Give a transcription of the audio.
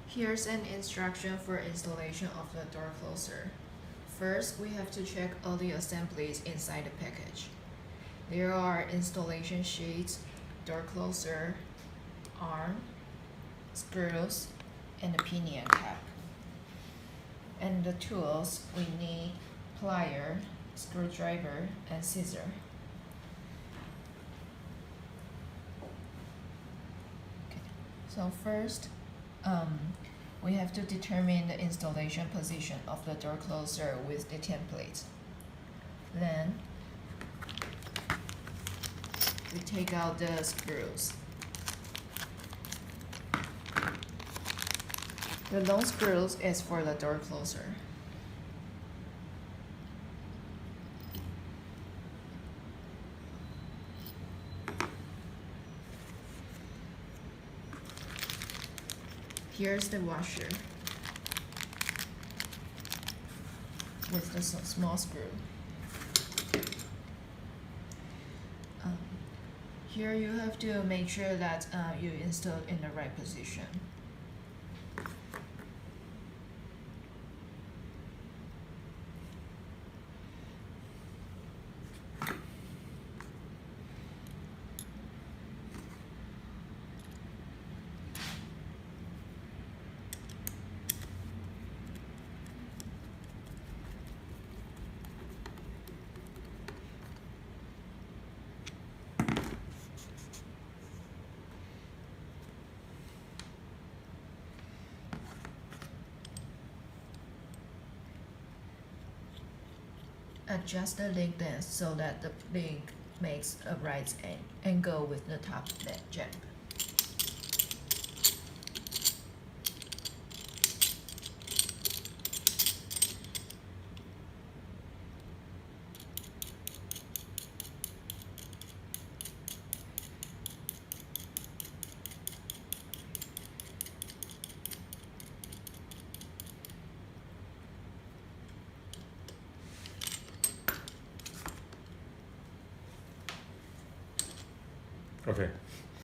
Here's an instruction for installation of the door closer. First, we have to check all the assemblies inside the package. There are installation sheets, door closer, arm, screws, and the pinion cap. And the tools, we need plier, screwdriver, and scissor. Okay. So first, we have to determine the installation position of the door closer with the template. Then we take out the screws. The long screws is for the door closer. Here's the washer with the small screw. Here you have to make sure that you install in the right position. Adjust the link length so that the link makes a right angle with the top jab. Okay.